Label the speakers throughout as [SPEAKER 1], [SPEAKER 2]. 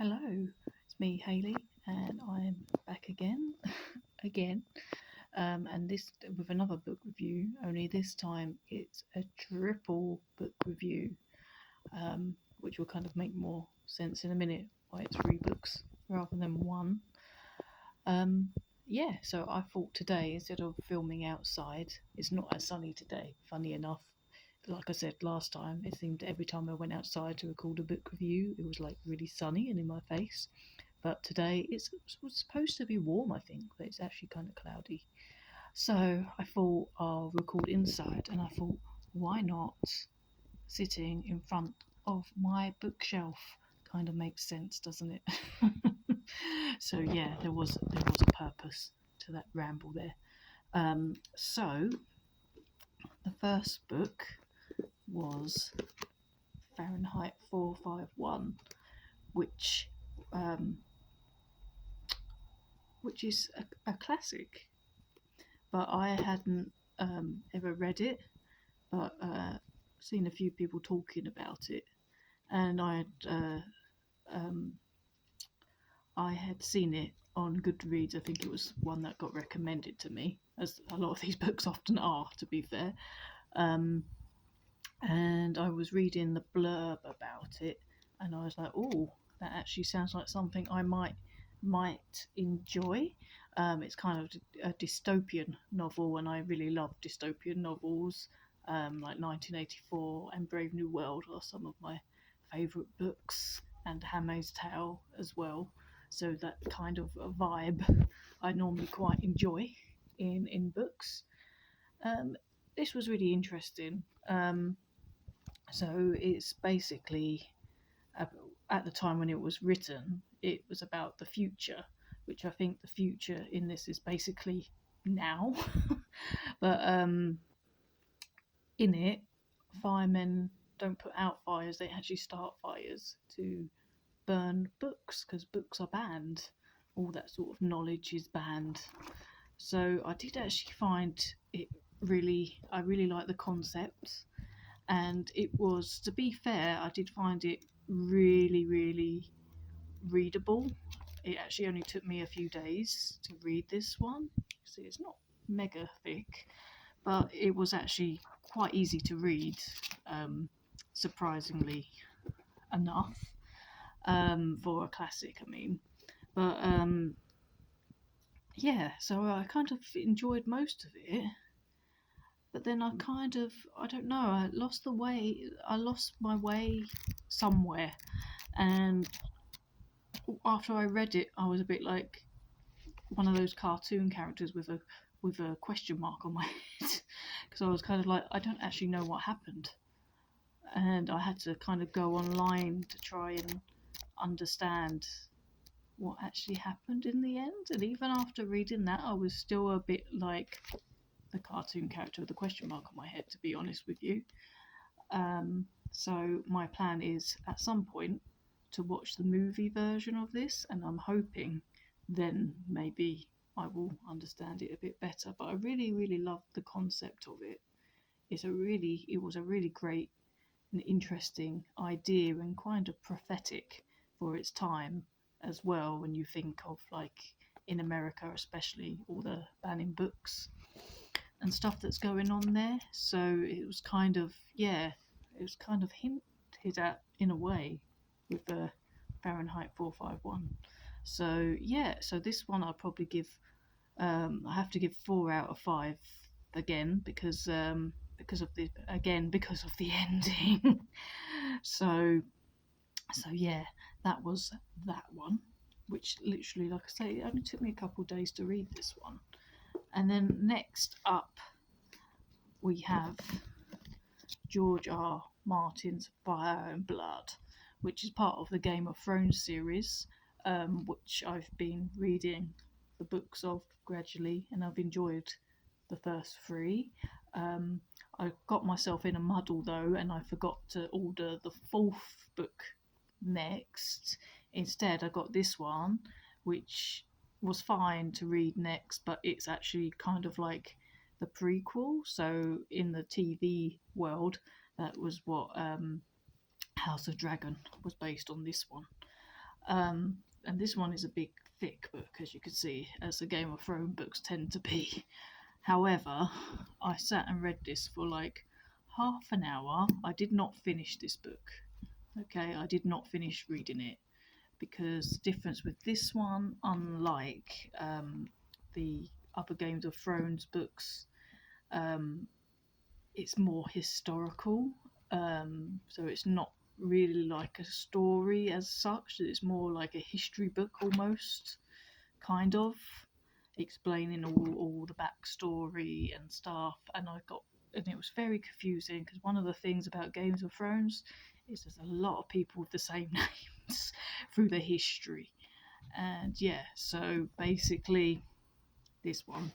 [SPEAKER 1] Hello, it's me, Hayley, and I'm back again, again, and this with another book review. Only this time it's a triple book review, which will kind of make more sense in a minute why it's three books rather than one. Um, yeah, so I thought today instead of filming outside, it's not as sunny today. Funny enough, like I said last time, it seemed every time I went outside to record a book review, it was like really sunny and in my face. But today was supposed to be warm, I think, but it's actually kind of cloudy. So I thought I'll record inside, and I thought, why not sitting in front of my bookshelf? Kind of makes sense, doesn't it? So yeah, there was a purpose to that ramble there. So the first book was Fahrenheit 451, which um, which is a classic, but I hadn't ever read it, but seen a few people talking about it, and um, I had seen it on Goodreads. I think it was one that got recommended to me, as a lot of these books often are, to be fair. Um, and I was reading the blurb about it, and I was like, "Oh, that actually sounds like something I might enjoy." It's kind of a dystopian novel, and I really love dystopian novels. Like 1984 and Brave New World are some of my favourite books, and Handmaid's Tale as well. So that kind of a vibe I normally quite enjoy in books. Um, this was really interesting. So it's basically uh, at the time when it was written, it was about the future, which I think the future in this is basically now. But in it, firemen don't put out fires; they actually start fires to burn books because books are banned. All that sort of knowledge is banned. So I did actually find it really. I really like the concept, and it was, to be fair, I did find it really, really readable. It actually only took me a few days to read this one. See, it's not mega thick, but it was actually quite easy to read, um, surprisingly enough, for a classic, I mean. But yeah, so I kind of enjoyed most of it. But then I don't know, I lost the way, I lost my way somewhere. And after I read it, I was a bit like one of those cartoon characters with a question mark on my head because I was kind of like, I don't actually know what happened, and I had to kind of go online to try and understand what actually happened in the end. And even after reading that, I was still a bit like the cartoon character with the question mark on my head, to be honest with you. So my plan is at some point to watch the movie version of this, and I'm hoping then maybe I will understand it a bit better. But I really, really loved the concept of it. It was a really great and interesting idea and kind of prophetic for its time as well. When you think of, like, in America, especially all the banning books and stuff that's going on there. So it was kind of, yeah, it was kind of hinted at in a way with the Fahrenheit 451. So yeah, so this one I'll probably give. I have to give 4 out of 5 again because of the ending. so so yeah, that was that one, which literally, like I say, it only took me a couple of days to read this one. And then next up we have George R. Martin's Fire and Blood, which is part of the Game of Thrones series, which I've been reading the books of gradually, and I've enjoyed the first three. Um, I got myself in a muddle though, and I forgot to order the fourth book next. Instead, I got this one, which was fine to read next, but it's actually kind of like the prequel. So in the TV world, that was what House of Dragon was based on this one. And this one is a big, thick book, as you can see, as the Game of Thrones books tend to be. However, I sat and read this for like half an hour. I did not finish this book. Okay, I did not finish reading it because the difference with this one, unlike the other Games of Thrones books, um, it's more historical. So it's not really like a story as such. It's more like a history book almost, kind of explaining all the backstory and stuff. And it was very confusing because one of the things about Games of Thrones is there's a lot of people with the same names through the history. And yeah, so basically, this one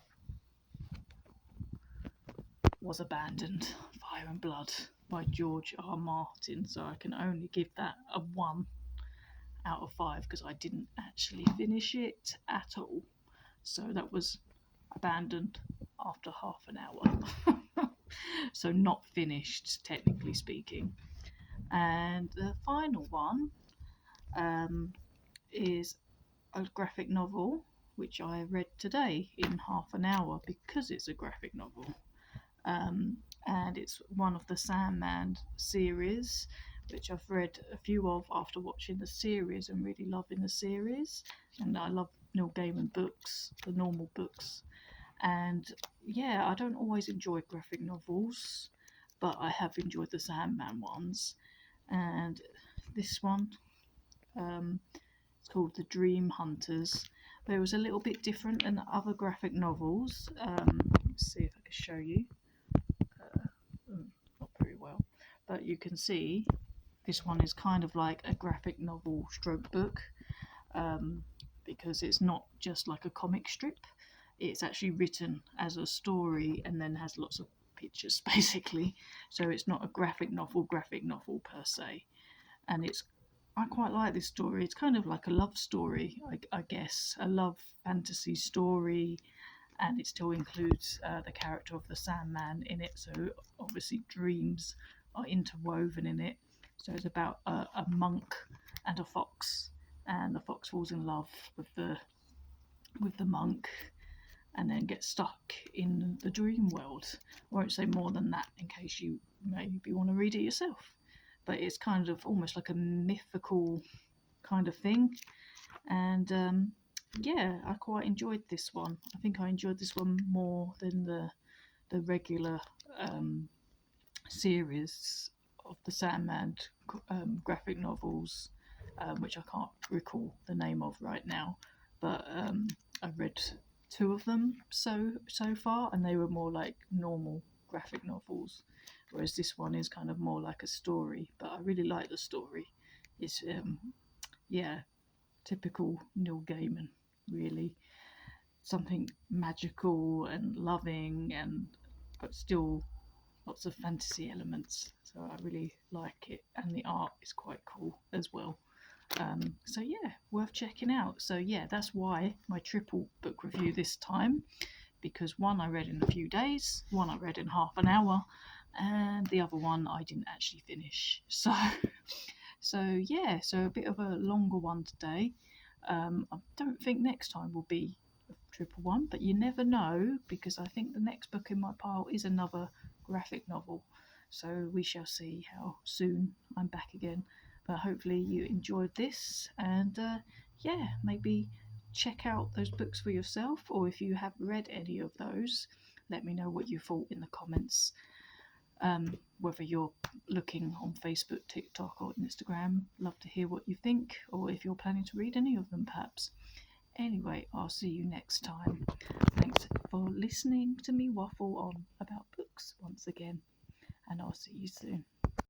[SPEAKER 1] was abandoned, Fire and Blood by George R. Martin. So I can only give that a 1 out of 5 because I didn't actually finish it at all. So that was abandoned after half an hour. So not finished, technically speaking. And the final one is a graphic novel which I read today in half an hour because it's a graphic novel. And it's one of the Sandman series, which I've read a few of after watching the series and really loving the series. And I love Neil Gaiman books, the normal books. And yeah, I don't always enjoy graphic novels, but I have enjoyed the Sandman ones. And this one, it's called The Dream Hunters. But it was a little bit different than the other graphic novels. Let's see if I can show you. Not very well, but you can see this one is kind of like a graphic novel stroke book, because it's not just like a comic strip. It's actually written as a story and then has lots of pictures basically. So it's not a graphic novel per se. And I quite like this story. It's kind of like a love story, I guess, a love fantasy story, and it still includes the character of the Sandman in it. So obviously dreams are interwoven in it. So it's about a monk and a fox, and the fox falls in love with the monk, and then gets stuck in the dream world. I won't say more than that in case you maybe want to read it yourself. But it's kind of almost like a mythical kind of thing. And yeah, I quite enjoyed this one. I think I enjoyed this one more than the regular series of the Sandman graphic novels, which I can't recall the name of right now. But I've read 2 of them so far, and they were more like normal graphic novels, whereas this one is kind of more like a story. But I really like the story. It's yeah, typical Neil Gaiman, really. Something magical and loving, but still lots of fantasy elements. So I really like it, and the art is quite cool as well. So yeah, worth checking out. So yeah, that's why my triple book review this time, because one I read in a few days, one I read in half an hour, and the other one I didn't actually finish. So yeah, so a bit of a longer one today. I don't think next time will be a triple one, but you never know, because I think the next book in my pile is another graphic novel. So we shall see how soon I'm back again. But hopefully you enjoyed this, and yeah, maybe check out those books for yourself, or if you have read any of those, let me know what you thought in the comments. Whether you're looking on Facebook, TikTok, or Instagram, love to hear what you think, or if you're planning to read any of them, perhaps. Anyway, I'll see you next time. Thanks for listening to me waffle on about books once again, and I'll see you soon.